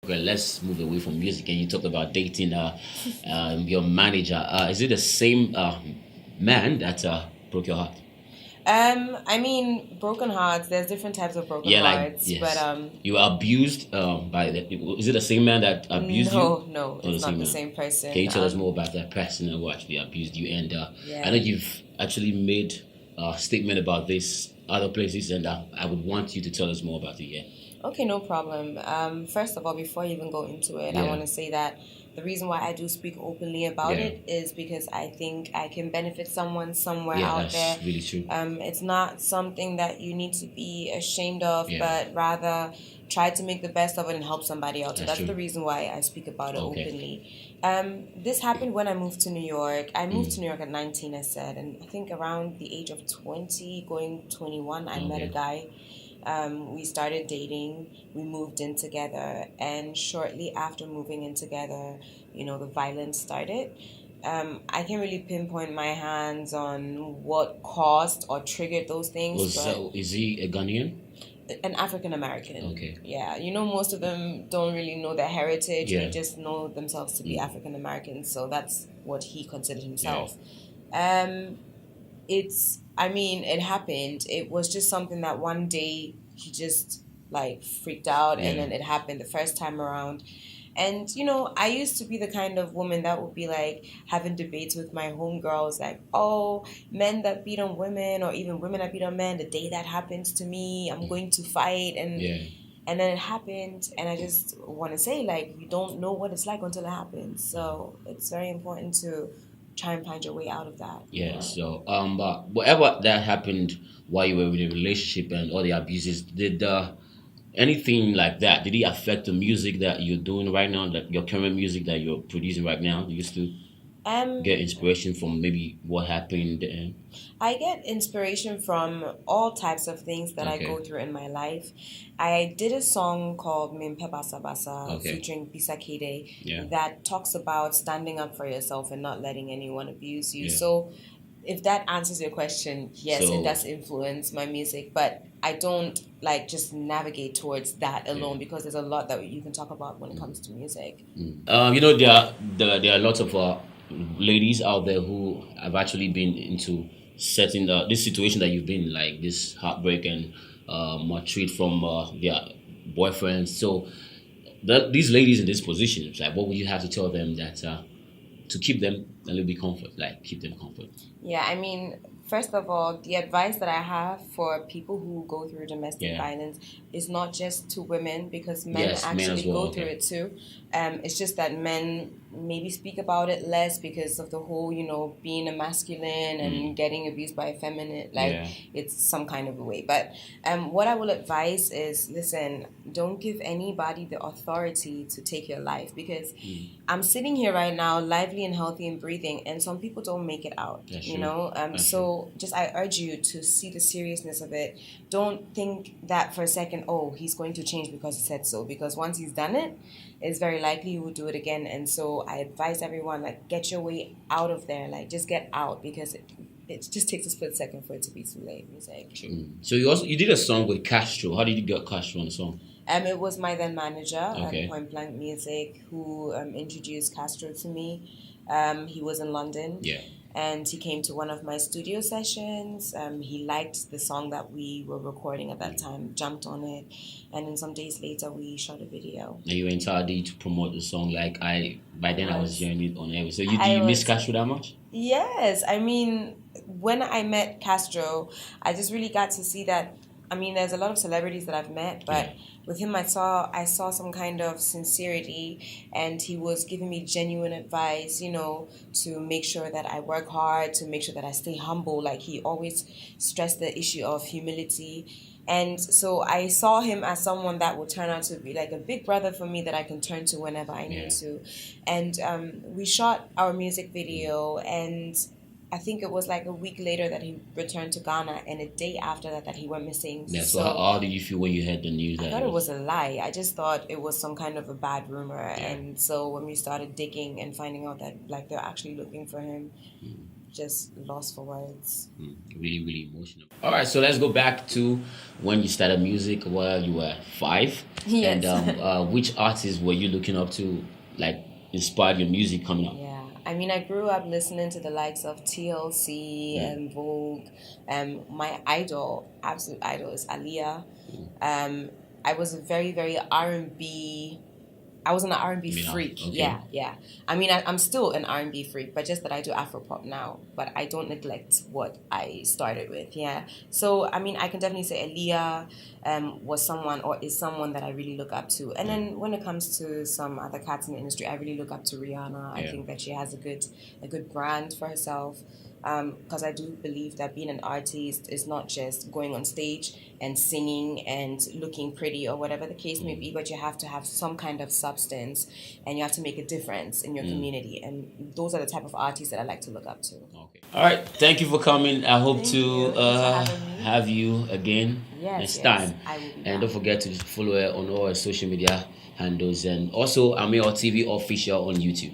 Well, let's move away from music. And you talked about dating your manager. Is it the same man that broke your heart? I mean, broken hearts. There's different types of broken Yeah, like hearts, yes. but You were abused by the. Is it the same man that abused you? No, Or it's not the man? same person. Can you tell us more about that person who actually abused you? And Yeah. I know you've actually made a statement about this other places, and I would want you to tell us more about it. Yeah. Okay, no problem. First of all, before I even go into it, I Yeah. want to say that the reason why I do speak openly about Yeah. it is because I think I can benefit someone somewhere Yeah, out that's there. really true. It's not something that you need to be ashamed of, Yeah. but rather try to make the best of it and help somebody else. So that's true. the reason why I speak about it Okay. openly. This happened when I moved to New York. I moved to New York at 19, I said, and I think around the age of 20, going 21, I met a guy. We started dating, we moved in together, and shortly after moving in together, the violence started. I can't really pinpoint my hands on what caused or triggered those things. Is he a Ghanaian? An African American. Okay. Yeah, most of them don't really know their heritage. Yeah. They just know themselves to be African Americans. So that's what he considered himself. Yeah. It happened. It was just something that one day he just freaked out, and then it happened the first time around. And, I used to be the kind of woman that would be having debates with my homegirls, men that beat on women or even women that beat on men, the day that happens to me, I'm going to fight. And then it happened, and I just want to say, you don't know what it's like until it happens. So it's very important to try and find your way out of that. Yeah. So, but whatever that happened while you were in a relationship and all the abuses, did anything like that, did it affect the music that you're doing right now, that your current music that you're producing right now? You used to get inspiration from maybe what happened? I get inspiration from all types of things that I go through in my life. I did a song called Mimpe Basa Basa featuring Bisa Kede that talks about standing up for yourself and not letting anyone abuse you. So if that answers your question, yes, it does influence my music, but I don't just navigate towards that alone because there's a lot that you can talk about when it comes to music. There are lots of ladies out there who have actually been into setting this situation that you've been, like this heartbreak and maltreat from their boyfriends. So these ladies in this position, what would you have to tell them that to keep them a little bit comfort, keep them comfort? Yeah, I mean, first of all, the advice that I have for people who go through domestic violence is not just to women, because men actually go through it too. It's just that men maybe speak about it less because of the whole, being a masculine and getting abused by a feminine, it's some kind of a way. But what I will advise is, listen, don't give anybody the authority to take your life, because I'm sitting here right now, lively and healthy and breathing, and some people don't make it out, So just I urge you to see the seriousness of it. Don't think that for a second, oh, he's going to change because he said so, because once he's done it, it's very likely he will do it again. And so I advise everyone, get your way out of there, just get out, because it just takes a split second for it to be too late. So you did a song with Castro. How did you get Castro on the song? It was my then manager at Point Blank Music who introduced Castro to me. He was in London. Yeah. And he came to one of my studio sessions. He liked the song that we were recording at that time, jumped on it, and then some days later we shot a video. And you were entirely to promote the song. By then I was hearing it on air. So do you miss Castro that much? Yes, I mean, when I met Castro, I just really got to see that. I mean, there's a lot of celebrities that I've met, but with him I saw some kind of sincerity, and he was giving me genuine advice, to make sure that I work hard, to make sure that I stay humble. He always stressed the issue of humility. And so I saw him as someone that would turn out to be a big brother for me that I can turn to whenever I need to. And we shot our music video, and I think it was a week later that he returned to Ghana, and a day after that he went missing. Yeah, so how did you feel when you heard the news? I thought it was a lie. I just thought it was some kind of a bad rumor. And so when we started digging and finding out that they're actually looking for him, just lost for words. Really, really emotional. All right, so let's go back to when you started music while you were 5. Yes. And which artists were you looking up to, like, inspired your music coming up? Yeah. I mean, I grew up listening to the likes of TLC and Vogue. My idol, absolute idol, is Aaliyah. I was a very, very R&B. I was an R&B freak. Okay. Yeah. I mean, I'm still an R&B freak, but just that I do Afropop now. But I don't neglect what I started with. Yeah. So, I mean, I can definitely say Aaliyah is someone that I really look up to. And then when it comes to some other cats in the industry, I really look up to Rihanna. I think that she has a good brand for herself. Because I do believe that being an artist is not just going on stage and singing and looking pretty or whatever the case may be, but you have to have some kind of substance and you have to make a difference in your community. And those are the type of artists that I like to look up to. Okay. All right. Thank you for coming. I hope to have you again next time. I will be and don't forget to follow her on all our social media handles, and also AmeyawTV official on YouTube.